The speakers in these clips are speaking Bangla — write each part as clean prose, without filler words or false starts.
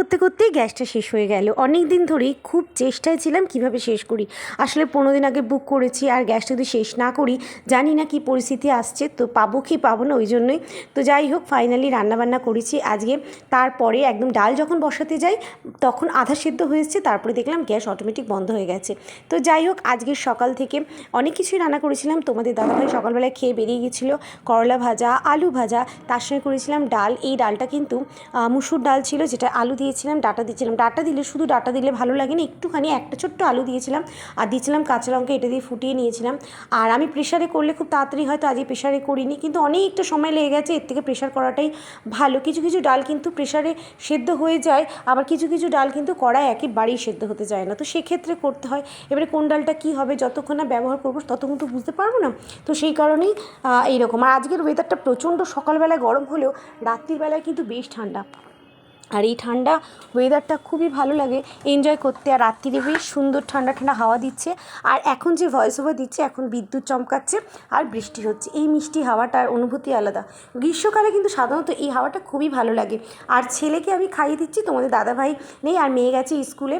করতে করতেই গ্যাসটা শেষ হয়ে গেল। অনেক দিন ধরেই খুব চেষ্টায় ছিলাম কিভাবে শেষ করি। আসলে 15 দিন আগে বুক করেছি, আর গ্যাসটা যদি শেষ না করি জানি না কি পরিস্থিতি আসছে, তো পাবো কি পাবো না, ওই জন্যই। তো যাই হোক, ফাইনালি রান্নাবান্না করেছি আজকে। তারপরে একদম ডাল যখন বসাতে যাই তখন আধা সেদ্ধ হয়েছে, তারপরে দেখলাম গ্যাস অটোমেটিক বন্ধ হয়ে গেছে। তো যাই হোক, আজকের সকাল থেকে অনেক কিছুই রান্না করেছিলাম। তোমাদের দাদাভাই সকালবেলায় খেয়ে বেরিয়ে গেছিলো। করলা ভাজা, আলু ভাজা, তার সঙ্গে করেছিলাম ডাল। এই ডালটা কিন্তু মুসুর ডাল ছিল, যেটা আলু দিয়েছিলাম, ডাঁটা দিয়েছিলাম। ডাঁটা দিলে, শুধু ডাঁটা দিলে ভালো লাগে না, একটুখানি একটা ছোট্ট আলু দিয়েছিলাম, আর দিয়েছিলাম কাঁচা লঙ্কা, এটা দিয়ে ফুটিয়ে নিয়েছিলাম। আর আমি প্রেশারে করলে খুব তাড়াতাড়ি হয়, তো আজকে প্রেশারে করিনি, কিন্তু অনেকটা সময় লেগে গেছে। এর থেকে প্রেশার করাটাই ভালো। কিছু কিছু ডাল কিন্তু প্রেশারে সেদ্ধ হয়ে যায়, আবার কিছু কিছু ডাল কিন্তু কড়ায় একেবারেই সেদ্ধ হতে যায় না, তো সেক্ষেত্রে করতে হয়। এবারে কোন ডালটা কী হবে, যতক্ষণ না ব্যবহার করবো ততক্ষণ তো বুঝতে পারবো না, তো সেই কারণেই এইরকম। আর আজকের ওয়েদারটা প্রচণ্ড, সকালবেলায় গরম হলেও রাত্রির বেলায় কিন্তু বেশ ঠান্ডা। আর এই ঠান্ডা ওয়েদারটা খুবই ভালো লাগে এনজয় করতে। আর রাত্রিরে বেশ সুন্দর ঠান্ডা ঠান্ডা হাওয়া দিচ্ছে। আর এখন যে ভয়েস ওভার দিচ্ছে, এখন বিদ্যুৎ চমকাচ্ছে আর বৃষ্টি হচ্ছে, এই মিষ্টি হাওয়াটার অনুভূতি আলাদা। গ্রীষ্মকালে কিন্তু সাধারণত এই হাওয়াটা খুবই ভালো লাগে। আর ছেলেকে আমি খাইয়ে দিচ্ছি, তোমাদের দাদাভাই নেই, আর মেয়ে গেছে স্কুলে,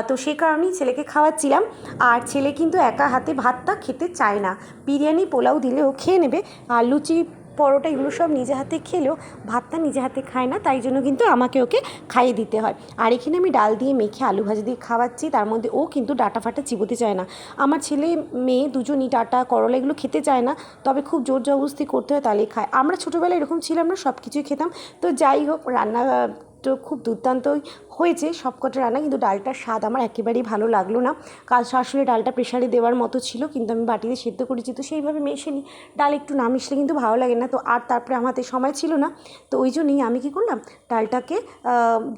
তো সেই কারণেই ছেলেকে খাওয়াচ্ছিলাম। আর ছেলে কিন্তু একা হাতে ভাতটা খেতে চায় না, বিরিয়ানি পোলাও দিলেও খেয়ে নেবে, আর লুচি পরোটা এগুলো সব নিজে হাতে খেলেও ভাতটা নিজে হাতে খায় না, তাই জন্য কিন্তু আমাকে ওকে খাইয়ে দিতে হয়। আর এখানে আমি ডাল দিয়ে মেখে আলু ভাজা দিয়ে খাওয়াচ্ছি, তার মধ্যে ও কিন্তু ডাঁটা ফাটা চিবোতে চায় না। আমার ছেলে মেয়ে দুজনই ডাঁটা করলা এগুলো খেতে চায় না, তবে খুব জোর জবরদস্তি করতে হয়, তাহলেই খায়। আমরা ছোটোবেলায় এরকম ছিলাম না, সব কিছুই খেতাম। তো যাই হোক, রান্না তো খুব দুর্দান্তই হয়েছে সবকটা রান্না, কিন্তু ডালটার স্বাদ আমার একেবারেই ভালো লাগলো না। কাল আসলে ডালটা প্রেশারে দেওয়ার মতো ছিল, কিন্তু আমি বাটিতে সেদ্ধ করেছি, তো সেইভাবে মেশে ডাল একটু না মিশলে কিন্তু ভালো লাগে না। তো আর তারপরে আমার হাতে সময় ছিল না, তো ওই জন্যই আমি কী করলাম, ডালটাকে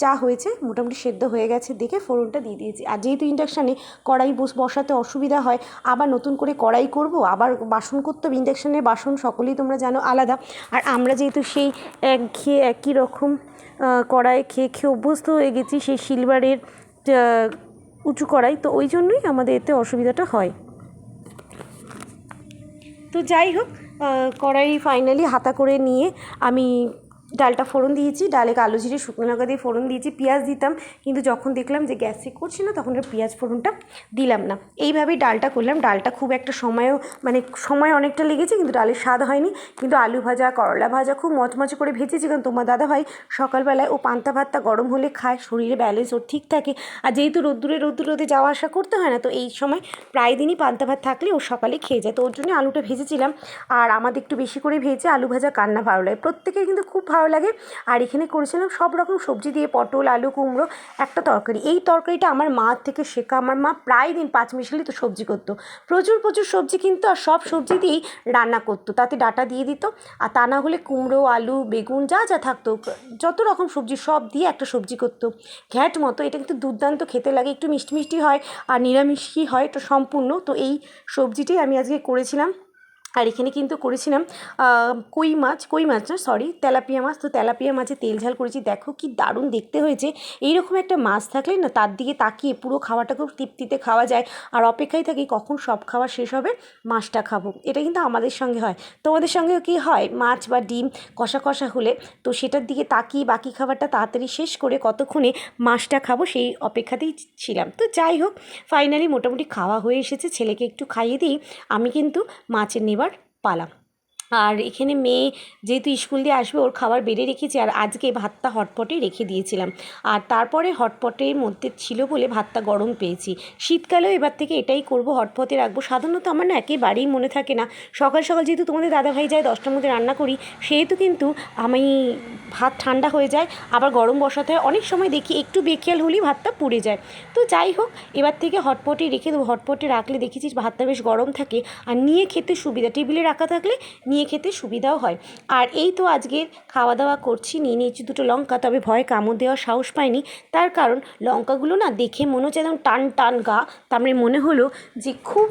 যা হয়েছে মোটামুটি সেদ্ধ হয়ে গেছে দেখে ফোড়নটা দিয়ে দিয়েছি। আর যেহেতু ইন্ডাকশানে কড়াই বসাতে অসুবিধা হয়, আবার নতুন করে কড়াই করব, আবার বাসন করতে হবে, ইন্ডাকশানের বাসন সকলেই তোমরা জানো আলাদা। আর আমরা যেহেতু সেই খেয়ে একই রকম কড়াই খেয়ে খেয়ে অভ্যস্ত হয়ে গেছি, সেই সিলভারের উঁচু কড়াই, তো ওই জন্যই আমাদের এতে অসুবিধাটা হয়। তো যাই হোক, কড়াই ফাইনালি হাতা করে নিয়ে আমি ডালটা ফোড়ন দিয়েছি, ডালে কালো জিরে শুকনো লঙ্কা দিয়ে ফোড়ন দিয়েছি, পেঁয়াজ দিতাম, কিন্তু যখন দেখলাম যে গ্যাস চেক করছি না, তখন আর পেঁয়াজ ফোড়নটা দিলাম না। এইভাবেই ডালটা করলাম। ডালটা খুব একটা সময় অনেকটা লেগেছে, কিন্তু ডালের স্বাদ হয়নি। কিন্তু আলু ভাজা, করলা ভাজা খুব মচমচে করে ভেজেছি, কারণ তোমার দাদাভাই সকালবেলায় ও পান্তা ভাতটা গরম হলে খায়, শরীরে ব্যালেন্স ওর ঠিক থাকে। আর যেহেতু রোদ্দুরে যাওয়া আসা করতে হয় না, তো এই সময় প্রায় দিনই পান্তা ভাত থাকলে ও সকালে খেয়ে যায়, তো ওর জন্য আলুটা ভেজেছিলাম। আর আমাদের একটু বেশি করে ভেজে আলু ভাজা কান্না ভালো লাগে, প্রত্যেকের কিন্তু খুব ভালো লাগে। আর এখানে করেছিলাম সব রকম সবজি দিয়ে, পটল, আলু, কুমড়ো, একটা তরকারি। এই তরকারিটা আমার মা থেকে শেখা। আমার মা প্রায় দিন 5 মিশালি তো সবজি করতো, প্রচুর সবজি কিন্তু, আর সব সবজি দিয়েই রান্না করতো, তাতে ডাঁটা দিয়ে দিত। আর তা না হলে কুমড়ো, আলু, বেগুন যা যা থাকতো, যত রকম সবজি সব দিয়ে একটা সবজি করতো, ঘ্যাট মতো। এটা কিন্তু দুর্দান্ত খেতে লাগে, একটু মিষ্টি মিষ্টি হয় আর নিরামিষই হয়, তো সম্পূর্ণ। তো এই সবজিটাই আমি আজকে করেছিলাম। আর এখানে কিন্তু করেছিলাম কই মাছ না, সরি, তেলাপিয়া মাছ। তো তেলাপিয়া মাছে তেল ঝাল করেছি, দেখো কি দারুণ দেখতে হয়েছে। এইরকম একটা মাছ থাকলে না, তার দিকে তাকিয়ে পুরো খাওয়াটা খুব তৃপ্তিতে খাওয়া যায়, আর অপেক্ষায় থাকি কখন সব খাওয়া শেষ হবে, মাছটা খাবো। এটা কিন্তু আমাদের সঙ্গে হয়, তোমাদের সঙ্গেও কি হয়? মাছ বা ডিম কষা কষা হলে তো সেটার দিকে তাকিয়ে বাকি খাবারটা তাড়াতাড়ি শেষ করে কতক্ষণে মাছটা খাবো, সেই অপেক্ষাতেই ছিলাম। তো যাই হোক, ফাইনালি মোটামুটি খাওয়া হয়ে এসেছে, ছেলেকে একটু খাইয়ে দিই আমি কিন্তু মাছের নেবার পালা। আর এখানে মেয়ে যেহেতু স্কুল দিয়ে আসবে, ওর খাবার বেড়ে রেখেছি, আর আজকে ভাতটা হটপটে রেখে দিয়েছিলাম। আর তারপরে হটপটের মধ্যে ছিল বলে ভাতটা গরম পেয়েছি। শীতকালেও এবার থেকে এটাই করব, হটপটে রাখবো। সাধারণত আমার না একেবারেই মনে থাকে না, সকাল সকাল যেহেতু তোমাদের দাদাভাই যায় 10টার মধ্যে রান্না করি, সেহেতু কিন্তু আমি ভাত ঠান্ডা হয়ে যায়, আবার গরম বসাতে হয়। অনেক সময় দেখি একটু বেখেয়াল হলেই ভাতটা পুড়ে যায়। তো যাই হোক, এবার থেকে হটপটে রেখে দেবো। হটপটে রাখলে দেখেছিস ভাতটা বেশ গরম থাকে, আর নিয়ে খেতে সুবিধা, টেবিলে রাখা থাকলে নিয়ে খেতে সুবিধাও হয়। আর এই তো আজকে খাওয়া দাওয়া করছি, নিয়ে নিয়েছি 2টো লঙ্কা, তবে ভয়ে কামড় দেওয়ার সাহস পাইনি, তার কারণ লঙ্কাগুলো না দেখে মনে হচ্ছে একদম টান টান গা, তার মানে মনে হলো যে খুব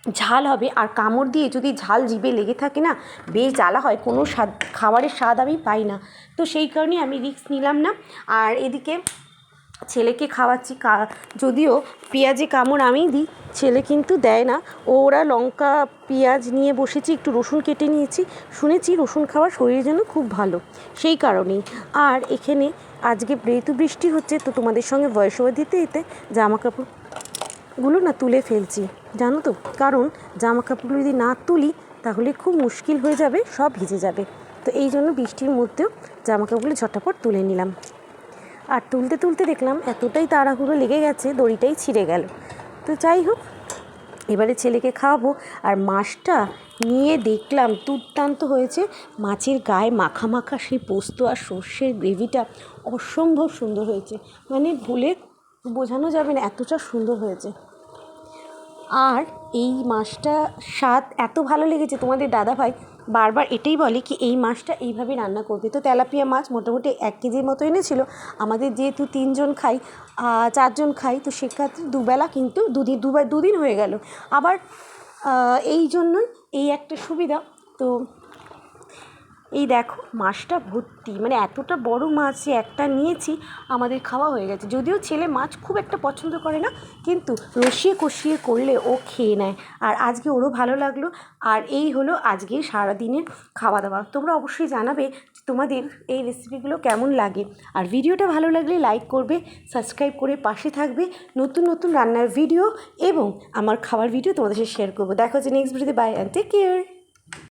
ঝাল হবে। আর কামড় দিয়ে যদি ঝাল জিভে লেগে থাকে না, বেশ জ্বালা হয়, কোনো খাবারের স্বাদ আমি পাই না। তো সেই কারণে আমি রিস্ক নিলাম না। আর এদিকে ছেলেকে খাওয়াচ্ছি, যদিও পেঁয়াজে কামড় আমিই দিই, ছেলে কিন্তু দেয় না। ওরা লঙ্কা পেঁয়াজ নিয়ে বসেছি, একটু রসুন কেটে নিয়েছি, শুনেছি রসুন খাওয়া শরীরের জন্য খুব ভালো, সেই কারণেই। আর এখানে আজকে যেহেতু বৃষ্টি হচ্ছে, তো তোমাদের সঙ্গে ভয়েস ওভার দিতে দিতে জামা কাপড়গুলো না তুলে ফেলছি, জানো তো, কারণ জামা কাপড়গুলো যদি না তুলি তাহলে খুব মুশকিল হয়ে যাবে, সব ভিজে যাবে। তো এই জন্য বৃষ্টির মধ্যেও জামা কাপড়গুলো ঝটাপট তুলে নিলাম। আর তুলতে তুলতে দেখলাম এতটাই তাড়াহুড়ো লেগে গেছে, দড়িটাই ছিঁড়ে গেল। তো যাই হোক, এবারে ছেলেকে খাওয়াবো। আর মাছটা নিয়ে দেখলাম দুর্দান্ত হয়েছে, মাছের গায়ে মাখা মাখা সেই পোস্ত আর সর্ষের গ্রেভিটা অসম্ভব সুন্দর হয়েছে, মানে বলে বোঝানো যাবে না, এতটা সুন্দর হয়েছে। আর এই মাছটা স্বাদ এত ভালো লেগেছে, তোমাদের দাদাভাই বারবার এটাই বলে কি এই মাছটা এইভাবে রান্না করবে। তো তেলাপিয়া মাছ মোটামুটি 1 কেজির মতো এনেছিল। আমাদের যেহেতু 3 জন খাই, 4 জন খাই, তো সেক্ষেত্রে দুবেলা কিন্তু দুদিন হয়ে গেল। আবার এই জন্যই এই একটা সুবিধা। তো এই দেখো মাছটা ভর্তি, মানে এতটা বড় মাছ যে একটা নিয়েছি, আমাদের খাওয়া হয়ে গেছে। যদিও ছেলে মাছ খুব একটা পছন্দ করে না, কিন্তু রসিয়ে কষিয়ে করলে ও খেয়ে নেয়। আর আজকে ওরও ভালো লাগলো। আর এই হলো আজকে সারাদিনের খাওয়া দাওয়া। তোমরা অবশ্যই জানাবে তোমাদের এই রেসিপিগুলো কেমন লাগে। আর ভিডিওটা ভালো লাগলে লাইক করবে, সাবস্ক্রাইব করে পাশে থাকবে। নতুন নতুন রান্নার ভিডিও এবং আমার খাওয়ার ভিডিও তোমাদের সাথে শেয়ার করবো। দেখা হচ্ছে নেক্সট ভিডিওতে। Bye and take care.